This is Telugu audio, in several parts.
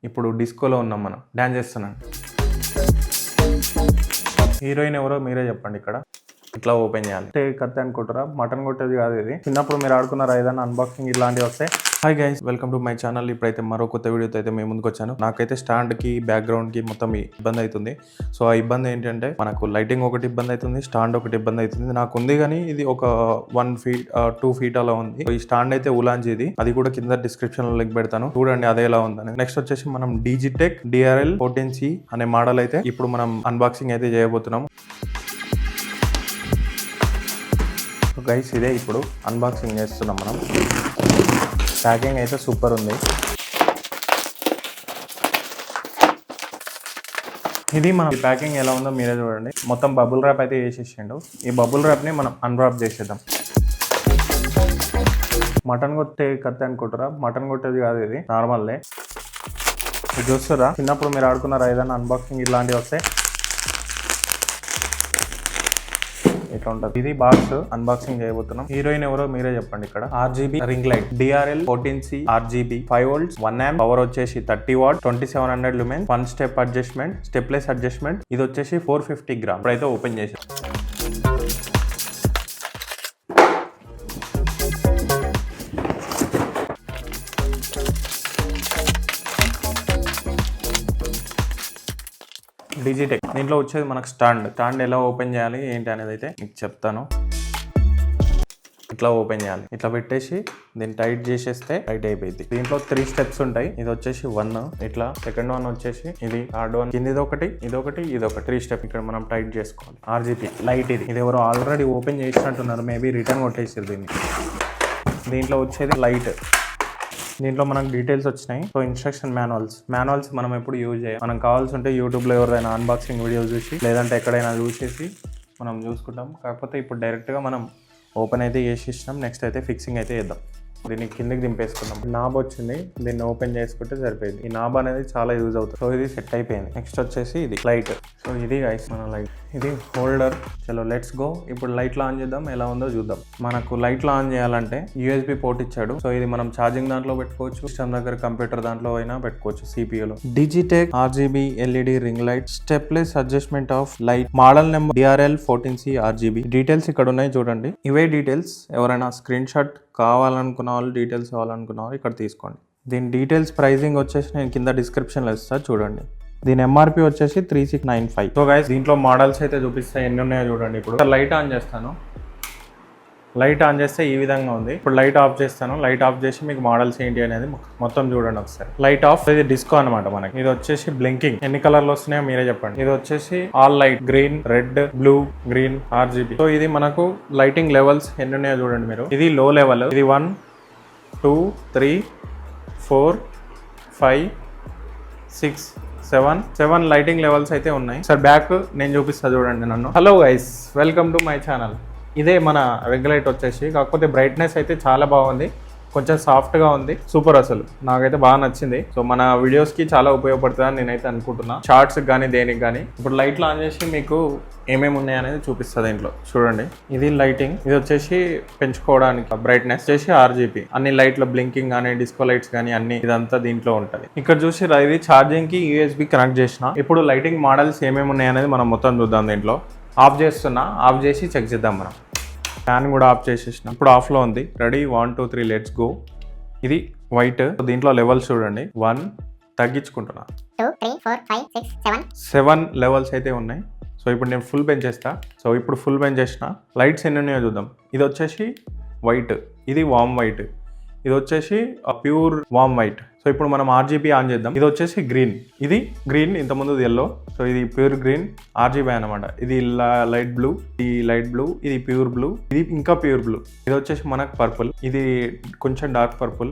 ఇప్పుడు డిస్కోలో ఉన్నాం, మనం డ్యాన్స్ చేస్తున్నాం. హీరోయిన్ ఎవరో మీరే చెప్పండి. ఇక్కడ ఇట్లా ఓపెన్ చేయాలి. కత్తి అనుకుంటారా? మటన్ కొట్టేది కాదు ఇది. చిన్నప్పుడు మీరు ఆడుకున్నారా ఏదైనా అన్బాక్సింగ్ ఇలాంటివి వస్తాయి? Hi guys, welcome to my channel. ఇప్పుడైతే మరో కొత్త వీడియోతో అయితే మేము ముందుకు వచ్చాను. నాకైతే స్టాండ్కి బ్యాక్గ్రౌండ్కి మొత్తం ఇబ్బంది అవుతుంది. సో ఆ ఇబ్బంది ఏంటంటే మనకు లైటింగ్ ఒకటి ఇబ్బంది అవుతుంది, స్టాండ్ ఒకటి ఇబ్బంది అవుతుంది. నాకు ఉంది కానీ ఇది ఒక 1 feet 2 feet అలా ఉంది. ఈ స్టాండ్ అయితే ఉలాంజిది, అది కూడా కింద డిస్క్రిప్షన్ లో లింక్ పెడతాను, చూడండి అదే ఎలా ఉందని. నెక్స్ట్ వచ్చేసి మనం డిజిటెక్ DRL 14C అనే మోడల్ అయితే ఇప్పుడు మనం అన్బాక్సింగ్ అయితే చేయబోతున్నాం. గైస్ ఇదే ఇప్పుడు అన్బాక్సింగ్ చేస్తున్నాం మనం. ప్యాకింగ్ అయితే సూపర్ ఉంది. ఇది మన ప్యాకింగ్ ఎలా ఉందో మీరే చూడండి. మొత్తం బబుల్ ర్యాప్ అయితే వేసేసిండు. ఈ బబుల్ ర్యాప్ని మనం అన్రాప్ చేసేద్దాం. మటన్ కొట్టే కత్తి అనుకుంటారా? మటన్ కొట్టేది కాదు ఇది, నార్మల్దే. ఇది చూస్తారా, చిన్నప్పుడు మీరు ఆడుకున్నారా ఏదైనా అన్బాక్సింగ్ ఇలాంటివి వస్తాయి? ఇట్లా ఉంటుంది. ఇది బాక్స్ అన్బాక్సింగ్ చేయబోతున్నాం. హీరోయిన్ ఎవరో మీరే చెప్పండి. ఇక్కడ RGB ring light, DRL 14C RGB 5 volts 1 amp, power వచ్చేసి 30 watt 2700 lumens, 1 step adjustment, stepless adjustment. ఇది వచ్చేసి 450 grams. ఇప్పుడైతే ఓపెన్ చేసాం. డిజిటెక్ దీంట్లో వచ్చేది మనకు స్టాండ్ ఎలా ఓపెన్ చేయాలి ఏంటి అనేది అయితే మీకు చెప్తాను. ఇట్లా ఓపెన్ చేయాలి, ఇట్లా పెట్టేసి దీన్ని టైట్ చేసేస్తే టైట్ అయిపోయింది. దీంట్లో 3 steps ఉంటాయి. ఇది వచ్చేసి 1, ఇట్లా సెకండ్ 1 వచ్చేసి ఇది, థర్డ్ 1 కింద ఇదొకటి, ఇదొకటి, 3 steps ఇక్కడ మనం టైట్ చేసుకోవాలి. RGB లైట్ ఇది ఎవరో ఆల్రెడీ ఓపెన్ చేసినట్టున్నారు, మేబీ రిటర్న్ కొట్టేసారు దీన్ని. దీంట్లో వచ్చేది లైట్. దీంట్లో మనకు డీటెయిల్స్ వచ్చినాయి. సో ఇన్స్ట్రక్షన్ మాన్యువల్స్ మనం ఎప్పుడు యూజ్ చేయాలి. మనం కావాల్సి ఉంటే యూట్యూబ్లో ఎవరైనా అన్బాక్సింగ్ వీడియోస్ చూసి, లేదంటే ఎక్కడైనా చూసేసి మనం చూసుకుంటాం. కాకపోతే ఇప్పుడు డైరెక్ట్గా మనం ఓపెన్ అయితే చేసేసినాం. నెక్స్ట్ అయితే ఫిక్సింగ్ అయితే చేద్దాం. దీన్ని కిందకి దింపేసుకుందాం. నాబ్ వచ్చింది, దీన్ని ఓపెన్ చేసుకుంటే సరిపోయింది. ఈ నాబ్ అనేది చాలా యూజ్ అవుతుంది. సో ఇది సెట్ అయిపోయింది. నెక్స్ట్ వచ్చేసి ఇది లైట్. సో ఇది గైస్ మన లైట్, ఇది హోల్డర్. చలో లెట్స్ గో. ఇప్పుడు లైట్లో ఆన్ చేద్దాం, ఎలా ఉందో చూద్దాం. మనకు లైట్లో ఆన్ చేయాలంటే USB పోర్ట్ ఇచ్చాడు. సో ఇది మనం ఛార్జింగ్ దాంట్లో పెట్టుకోవచ్చు, సిస్టమ్ దగ్గర కంప్యూటర్ దాంట్లో అయినా పెట్టుకోవచ్చు, CPU లో. Digitek RGB LED ring light, stepless adjustment of light, model number DRL 14C RGB. Details ఇక్కడ ఉన్నాయి చూడండి. ఇవే డీటెయిల్స్. ఎవరైనా స్క్రీన్ షాట్ కావాలనుకున్న వాళ్ళు, డీటెయిల్స్ కావాలనుకున్న వాళ్ళు ఇక్కడ తీసుకోండి. దీని డీటెయిల్స్ ప్రైజింగ్ వచ్చేసి నేను కింద డిస్క్రిప్షన్లో ఇస్తాను, చూడండి. దీని MRP వచ్చేసి 3695. సో గైస్ దీంట్లో మోడల్స్ అయితే చూపిస్తాయి, ఎన్ని ఉన్నాయో చూడండి. ఇప్పుడు లైట్ ఆన్ చేస్తాను. లైట్ ఆన్ చేస్తే ఈ విధంగా ఉంది. ఇప్పుడు లైట్ ఆఫ్ చేస్తాను. లైట్ ఆఫ్ చేసి మీకు మోడల్స్ ఏంటి అనేది మొత్తం చూడండి ఒకసారి. Light of. ఇది డిస్కో అనమాట మనకి. ఇది వచ్చేసి బ్లింకింగ్. ఎన్ని కలర్లు వస్తున్నాయో మీరే చెప్పండి. ఇది వచ్చేసి all light, green, red, blue, green, RGB. So ఇది మనకు లైటింగ్ లెవెల్స్ ఎన్ని ఉన్నాయో చూడండి మీరు. ఇది లో లెవెల్. ఇది 1 2 3 4 5 6 7 లైటింగ్ లెవెల్స్ అయితే ఉన్నాయి. సార్ బ్యాక్ నేను చూపిస్తా చూడండి నన్ను. Hello guys, welcome to my channel. ఇదే మన రింగ్ లైట్ వచ్చేసి, కాకపోతే బ్రైట్నెస్ అయితే చాలా బాగుంది, కొంచెం సాఫ్ట్గా ఉంది. సూపర్, అసలు నాకైతే బాగా నచ్చింది. సో మన వీడియోస్కి చాలా ఉపయోగపడుతుందని నేనైతే అనుకుంటున్నా, షార్ట్స్కి కానీ దేనికి కానీ. ఇప్పుడు లైట్లు ఆన్ చేసి మీకు ఏమేమి ఉన్నాయి అనేది చూపిస్తుంది దీంట్లో చూడండి. ఇది లైటింగ్. ఇది వచ్చేసి పెంచుకోవడానికి బ్రైట్నెస్ వచ్చేసి RGB. అన్ని లైట్ల బ్లింకింగ్ కానీ, డిస్కో లైట్స్ కానీ అన్ని ఇదంతా దీంట్లో ఉంటుంది. ఇక్కడ చూసి ఇది ఛార్జింగ్ కి USB కనెక్ట్ చేసిన. ఇప్పుడు లైటింగ్ మోడల్స్ ఏమేమి ఉన్నాయి అనేది మనం మొత్తం చూద్దాం. దీంట్లో ఆఫ్ చేస్తున్నా, ఆఫ్ చేసి చెక్ చేద్దాం. మనం ఫ్యాన్ కూడా ఆఫ్ చేసేసిన. ఇప్పుడు ఆఫ్లో ఉంది. Ready 1 2 3 let's go. ఇది వైట్. దీంట్లో లెవెల్స్ చూడండి. 1 తగ్గించుకుంటున్నా, 2 3 4 5 6 7 లెవెల్స్ అయితే ఉన్నాయి. సో ఇప్పుడు నేను ఫుల్ పెంచేస్తా. సో ఇప్పుడు ఫుల్ పెంచేసిన. లైట్స్ ఎన్ని ఉన్నాయో చూద్దాం. ఇది వచ్చేసి వైట్, ఇది వామ్ వైట్, ఇది వచ్చేసి ప్యూర్ వామ్ వైట్. సో ఇప్పుడు మనం RGB ఆన్ చేద్దాం. ఇది వచ్చేసి గ్రీన్, ఇది గ్రీన్, ఇంతకుముందు ఎల్లో. సో ఇది ప్యూర్ గ్రీన్ RGB అనమాట. ఇది లైట్ బ్లూ, ఇది లైట్ బ్లూ, ఇది ప్యూర్ బ్లూ, ఇది ఇంకా ప్యూర్ బ్లూ. ఇది వచ్చేసి మనకు పర్పుల్, ఇది కొంచెం డార్క్ పర్పుల్,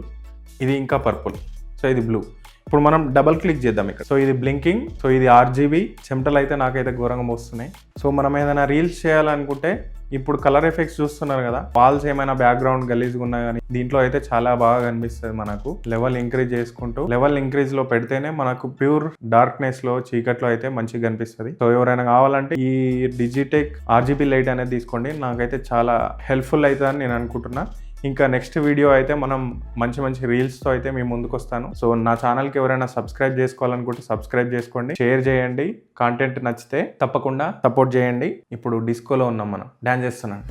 ఇది ఇంకా పర్పుల్. సో ఇది బ్లూ. ఇప్పుడు మనం డబల్ క్లిక్ చేద్దాం ఇక్కడ. సో ఇది బ్లింకింగ్. సో ఇది RGB. చెమటలు అయితే నాకైతే ఘోరంగా మోస్తున్నాయి. సో మనం ఏదైనా రీల్స్ చేయాలనుకుంటే ఇప్పుడు కలర్ ఎఫెక్ట్స్ చూస్తున్నారు కదా, వాల్స్ ఏమైనా బ్యాక్గ్రౌండ్ గలీజ్గా ఉన్నా కానీ దీంట్లో అయితే చాలా బాగా కనిపిస్తుంది మనకు. లెవెల్ ఇంక్రీజ్ చేసుకుంటూ, లెవెల్ ఇంక్రీజ్ లో పెడితేనే మనకు ప్యూర్ డార్క్నెస్ లో, చీకట్లో అయితే మంచిగా కనిపిస్తుంది. సో ఎవరైనా కావాలంటే ఈ డిజిటెక్ RGB లైట్ అనేది తీసుకోండి. నాకైతే చాలా హెల్ప్ఫుల్ అవుతుందని నేను అనుకుంటున్నా. ఇంకా నెక్స్ట్ వీడియో అయితే మనం మంచి మంచి రీల్స్తో అయితే మీ ముందుకు వస్తాను. సో నా ఛానల్కి ఎవరైనా సబ్స్క్రైబ్ చేసుకోవాలనుకుంటే సబ్స్క్రైబ్ చేసుకోండి, షేర్ చేయండి, కాంటెంట్ నచ్చితే తప్పకుండా సపోర్ట్ చేయండి. ఇప్పుడు డిస్కోలో ఉన్నాం, మనం డాన్స్ చేస్తున్నాం.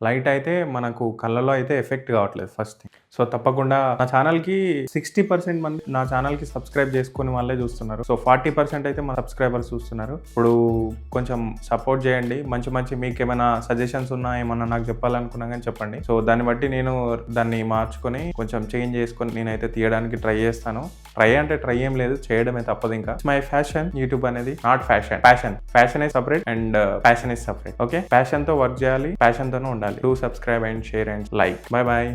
లైట్ అయితే మనకు కళ్ళలో అయితే ఎఫెక్ట్ కావట్లేదు ఫస్ట్ థింగ్. సో తప్పకుండా నా ఛానల్కి 60% మంది నా ఛానల్కి సబ్స్క్రైబ్ చేసుకుని వాళ్ళే చూస్తున్నారు. సో 40% అయితే మా సబ్స్క్రైబర్స్ చూస్తున్నారు. ఇప్పుడు కొంచెం సపోర్ట్ చేయండి. మంచి మంచి మీకు ఏమైనా సజెషన్స్ ఉన్నా, ఏమన్నా నాకు చెప్పాలనుకున్నా కానీ చెప్పండి. సో దాన్ని బట్టి నేను దాన్ని మార్చుకొని కొంచెం చేంజ్ చేసుకొని నేనైతే తీయడానికి ట్రై చేస్తాను. ట్రై ఏం లేదు, చేయడమే తప్పదు. ఇంకా మై ఫ్యాషన్ యూట్యూబ్ అనేది not fashion is separate and passion is separate. Okay, passion తో వర్క్ చేయాలి, ప్యాషన్ తోనే ఉండాలి. Do subscribe and share and like. Bye.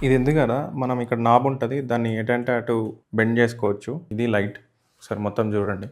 ఇది ఎందుకరా మనం ఇక్కడ నాబ్ ఉంటుంది, దాన్ని ఎటంటే అటు బెండ్ చేసుకోవచ్చు. ఇది లైట్, సరే మొత్తం చూడండి.